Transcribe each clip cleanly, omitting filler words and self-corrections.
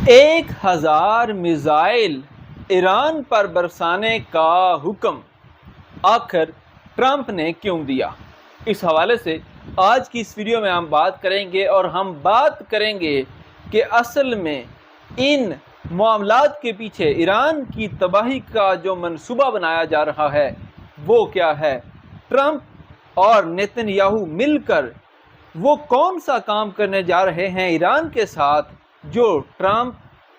1000 missile Iran پر برسانے کا حکم آخر ٹرمپ نے کیوں دیا؟ اس حوالے سے آج کی اس ویڈیو میں ہم بات کریں گے، اور ہم بات کریں گے کہ اصل میں ان معاملات کے پیچھے ایران کی تباہی کا جو منصوبہ بنایا جا رہا ہے وہ کیا ہے۔ ٹرمپ اور نیتن یاہو مل کر وہ کون سا کام کرنے جا رہے ہیں ایران کے ساتھ جو ٹرمپ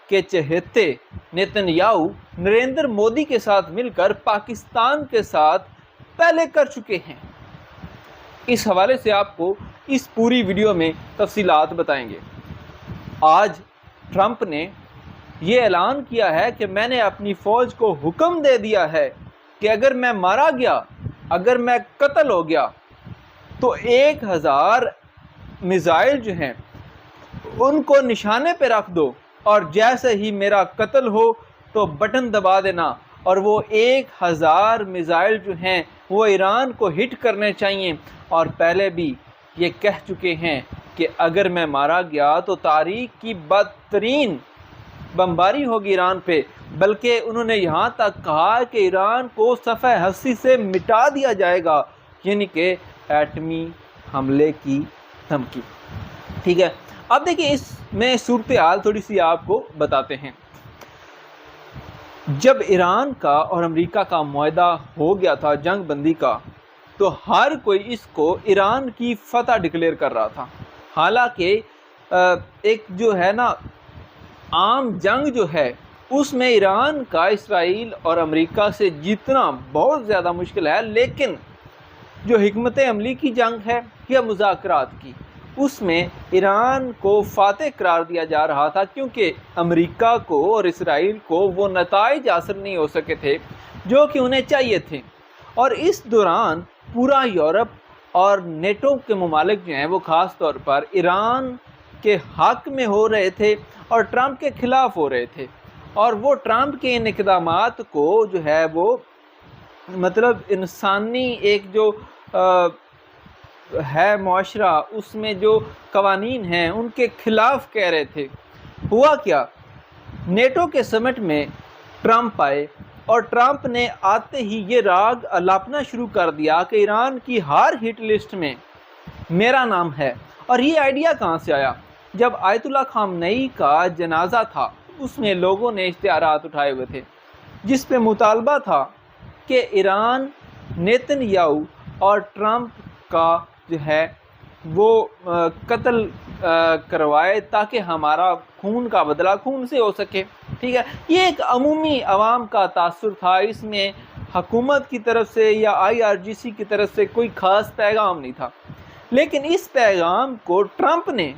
کے چہیتے نیتن یاہو نریندر مودی کے ساتھ مل کر پاکستان کے ساتھ پہلے کر چکے ہیں۔ اس حوالے سے آپ کو اس پوری ویڈیو میں تفصیلات بتائیں گے۔ آج ٹرمپ نے یہ اعلان کیا ہے کہ میں نے اپنی فوج کو حکم دے دیا ہے کہ اگر میں مارا گیا، اگر میں قتل ہو گیا تو 1000 میزائل جو ہیں ان کو نشانے پہ رکھ دو، اور جیسے ہی میرا قتل ہو تو بٹن دبا دینا، اور وہ 1000 میزائل جو ہیں وہ ایران کو ہٹ کرنے چاہیے۔ اور پہلے بھی یہ کہہ چکے ہیں کہ اگر میں مارا گیا تو تاریخ کی بدترین بمباری ہوگی ایران پہ، بلکہ انہوں نے یہاں تک کہا کہ ایران کو صفحہ ہستی سے مٹا دیا جائے گا، یعنی کہ ایٹمی حملے کی دھمکی۔ ٹھیک ہے، اب دیکھیں اس میں صورتحال تھوڑی سی آپ کو بتاتے ہیں۔ جب ایران کا اور امریکہ کا معاہدہ ہو گیا تھا جنگ بندی کا، تو ہر کوئی اس کو ایران کی فتح ڈکلیئر کر رہا تھا۔ حالانکہ ایک جو ہے نا عام جنگ جو ہے اس میں ایران کا اسرائیل اور امریکہ سے جیتنا بہت زیادہ مشکل ہے، لیکن جو حکمت عملی کی جنگ ہے یا مذاکرات کی، اس میں ایران کو فاتح قرار دیا جا رہا تھا، کیونکہ امریکہ کو اور اسرائیل کو وہ نتائج حاصل نہیں ہو سکے تھے جو کہ انہیں چاہیے تھے۔ اور اس دوران پورا یورپ اور نیٹو کے ممالک جو ہیں وہ خاص طور پر ایران کے حق میں ہو رہے تھے اور ٹرمپ کے خلاف ہو رہے تھے، اور وہ ٹرمپ کے ان اقدامات کو جو ہے وہ مطلب انسانی ایک جو ہے معاشرہ، اس میں جو قوانین ہیں ان کے خلاف کہہ رہے تھے۔ ہوا کیا، نیٹو کے سمٹ میں ٹرمپ آئے، اور ٹرمپ نے آتے ہی یہ راگ الاپنا شروع کر دیا کہ ایران کی ہر ہٹ لسٹ میں میرا نام ہے۔ اور یہ آئیڈیا کہاں سے آیا؟ جب آیت اللہ خامنئی کا جنازہ تھا، اس میں لوگوں نے اشتہارات اٹھائے ہوئے تھے جس پہ مطالبہ تھا کہ ایران نیتن یاہو اور ٹرمپ کا جو ہے وہ قتل کروائے تاکہ ہمارا خون کا بدلہ خون سے ہو سکے۔ ٹھیک ہے، یہ ایک عمومی عوام کا تاثر تھا، اس میں حکومت کی طرف سے یا IRGC کی طرف سے کوئی خاص پیغام نہیں تھا۔ لیکن اس پیغام کو ٹرمپ نے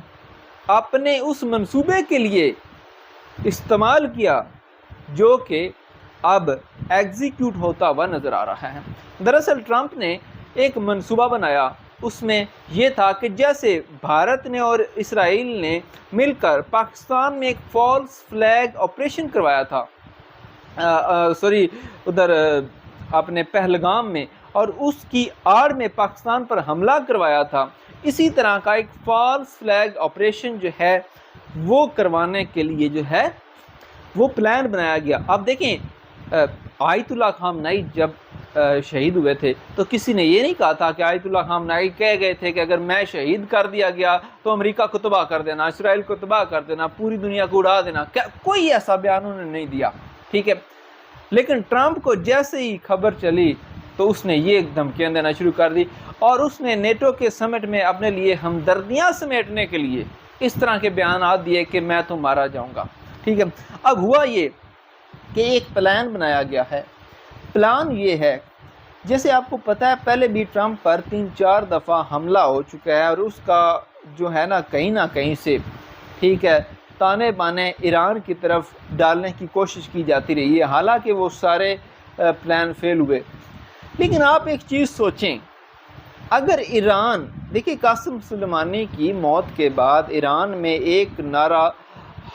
اپنے اس منصوبے کے لیے استعمال کیا جو کہ اب ایگزیکیوٹ ہوتا ہوا نظر آ رہا ہے۔ دراصل ٹرمپ نے ایک منصوبہ بنایا، اس میں یہ تھا کہ جیسے بھارت نے اور اسرائیل نے مل کر پاکستان میں ایک فالس فلیگ آپریشن کروایا تھا، ادھر اپنے پہلگام میں، اور اس کی آڑ میں پاکستان پر حملہ کروایا تھا، اسی طرح کا ایک فالس فلیگ آپریشن جو ہے وہ کروانے کے لیے جو ہے وہ پلان بنایا گیا۔ اب دیکھیں، آیت اللہ خامنئی جب شہید ہوئے تھے تو کسی نے یہ نہیں کہا تھا کہ آیت اللہ خامنئی کہہ گئے تھے کہ اگر میں شہید کر دیا گیا تو امریکہ کو تباہ کر دینا، اسرائیل کو تباہ کر دینا، پوری دنیا کو اڑا دینا، کوئی ایسا بیان انہوں نے نہیں دیا۔ ٹھیک ہے، لیکن ٹرمپ کو جیسے ہی خبر چلی تو اس نے یہ دھمکیاں دینا شروع کر دی، اور اس نے نیٹو کے سمٹ میں اپنے لیے ہمدردیاں سمیٹنے کے لیے اس طرح کے بیانات دیے کہ میں تو مارا جاؤں گا۔ ٹھیک ہے، اب ہوا یہ کہ ایک پلان بنایا گیا ہے۔ پلان یہ ہے، جیسے آپ کو پتہ ہے پہلے بھی ٹرمپ پر 3-4 دفعہ حملہ ہو چکا ہے، اور اس کا جو ہے نا کہیں سے ٹھیک ہے تانے بانے ایران کی طرف ڈالنے کی کوشش کی جاتی رہی ہے، حالانکہ وہ سارے پلان فیل ہوئے۔ لیکن آپ ایک چیز سوچیں، اگر ایران، دیکھیں قاسم سلیمانی کی موت کے بعد ایران میں ایک نعرہ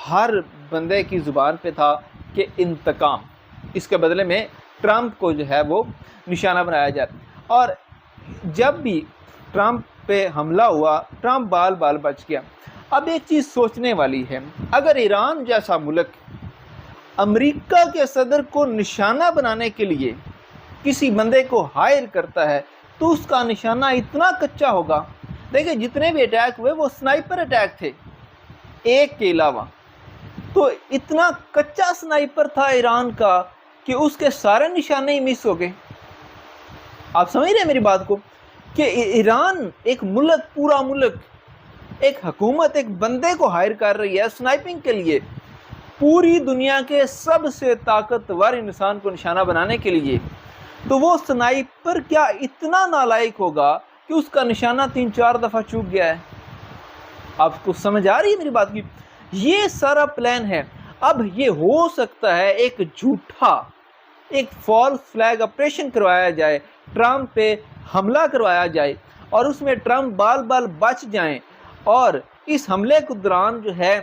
ہر بندے کی زبان پہ تھا کہ انتقام، اس کے بدلے میں ٹرمپ کو جو ہے وہ نشانہ بنایا جائے، اور جب بھی ٹرمپ پہ حملہ ہوا ٹرمپ بال بچ گیا۔ اب ایک چیز سوچنے والی ہے، اگر ایران جیسا ملک امریکہ کے صدر کو نشانہ بنانے کے لیے کسی بندے کو ہائر کرتا ہے تو اس کا نشانہ اتنا کچا ہوگا. دیکھیں جتنے بھی اٹیک ہوئے وہ سنائپر اٹیک تھے ایک کے علاوہ، تو اتنا کچا سنائپر تھا ایران کا کہ اس کے سارے نشانے ہی مس ہو گئے. آپ سمجھ رہے ہیں میری بات کو کہ ایران ایک ملک، پورا ملک، ایک حکومت ایک بندے کو ہائر کر رہی ہے سنائپنگ کے لیے، پوری دنیا کے سب سے طاقتور انسان کو نشانہ بنانے کے لیے. تو وہ سنائپر کیا اتنا نالائق ہوگا کہ اس کا نشانہ 3-4 دفعہ چوک گیا ہے؟ آپ کو سمجھ آ رہی ہے میری بات کی؟ یہ سارا پلان ہے. اب یہ ہو سکتا ہے ایک جھوٹا، ایک فالس فلیگ آپریشن کروایا جائے، ٹرمپ پہ حملہ کروایا جائے اور اس میں ٹرمپ بال بال بچ جائیں، اور اس حملے کے دوران جو ہے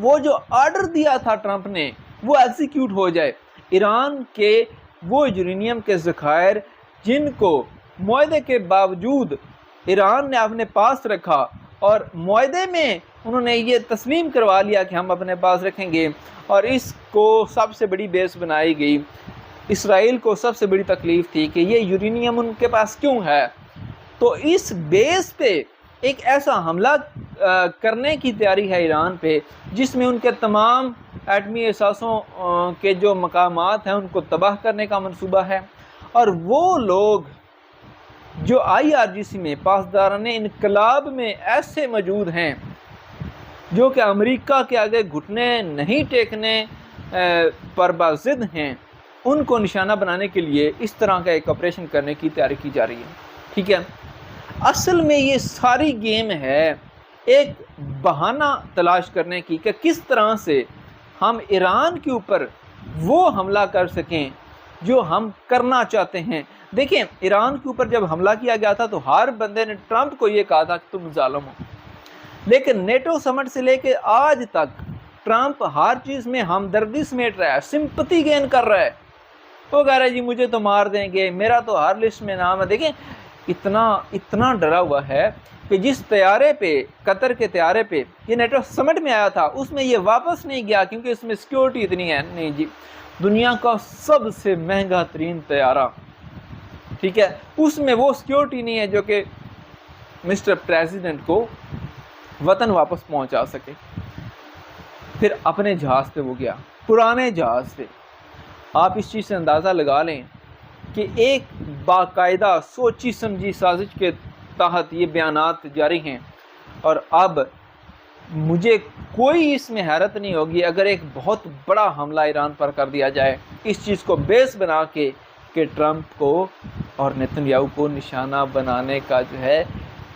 وہ جو آرڈر دیا تھا ٹرمپ نے وہ ایگزیکیوٹ ہو جائے. ایران کے وہ یورینیم کے ذخائر جن کو معاہدے کے باوجود ایران نے اپنے پاس رکھا، اور معاہدے میں انہوں نے یہ تسلیم کروا لیا کہ ہم اپنے پاس رکھیں گے، اور اس کو سب سے بڑی بیس بنائی گئی. اسرائیل کو سب سے بڑی تکلیف تھی کہ یہ یورینیم ان کے پاس کیوں ہے، تو اس بیس پہ ایک ایسا حملہ کرنے کی تیاری ہے ایران پہ جس میں ان کے تمام ایٹمی اثاثوں کے جو مقامات ہیں ان کو تباہ کرنے کا منصوبہ ہے. اور وہ لوگ جو IRGC میں پاسداران انقلاب میں ایسے موجود ہیں جو کہ امریکہ کے آگے گھٹنے نہیں ٹیکنے پر باضد ہیں، ان کو نشانہ بنانے کے لیے اس طرح کا ایک آپریشن کرنے کی تیاری کی جا رہی ہے. ٹھیک ہے، اصل میں یہ ساری گیم ہے ایک بہانہ تلاش کرنے کی کہ کس طرح سے ہم ایران کے اوپر وہ حملہ کر سکیں جو ہم کرنا چاہتے ہیں. دیکھیں ایران کے اوپر جب حملہ کیا گیا تھا تو ہر بندے نے ٹرمپ کو یہ کہا تھا کہ تم ظالم ہو، لیکن نیٹو سمٹ سے لے کے آج تک ٹرمپ ہر چیز میں ہمدردی سمیٹ رہا ہے، سمپتی گین کر رہا ہے. وہ کہہ رہا ہے جی مجھے تو مار دیں گے، میرا تو ہر لسٹ میں نام ہے. دیکھیں اتنا ڈرا ہوا ہے کہ جس طیارے پہ، قطر کے طیارے پہ یہ نیٹو سمٹ میں آیا تھا اس میں یہ واپس نہیں گیا کیونکہ اس میں سیکیورٹی اتنی ہے نہیں. جی دنیا کا سب سے مہنگا ترین طیارہ، ٹھیک ہے، اس میں وہ سیکیورٹی نہیں ہے جو کہ مسٹر پریزیڈنٹ کو وطن واپس پہنچا سکے. پھر اپنے جہاز پہ وہ گیا، پرانے جہاز پہ. آپ اس چیز سے اندازہ لگا لیں کہ ایک باقاعدہ سوچی سمجھی سازش کے تحت یہ بیانات جاری ہیں. اور اب مجھے کوئی اس میں حیرت نہیں ہوگی اگر ایک بہت بڑا حملہ ایران پر کر دیا جائے اس چیز کو بیس بنا کے کہ ٹرمپ کو اور نیتن یاہو کو نشانہ بنانے کا جو ہے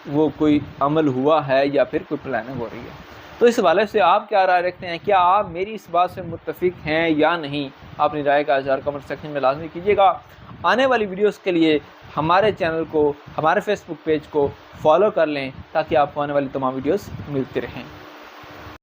وہ کوئی عمل ہوا ہے یا پھر کوئی پلاننگ ہو رہی ہے. تو اس حوالے سے آپ کیا رائے رکھتے ہیں؟ کیا آپ میری اس بات سے متفق ہیں یا نہیں؟ اپنی رائے کا اظہار کمنٹ سیکشن میں لازمی کیجیے گا. آنے والی ویڈیوز کے لیے ہمارے چینل کو، ہمارے فیس بک پیج کو فالو کر لیں تاکہ آپ کو آنے والی تمام ویڈیوز ملتی رہیں.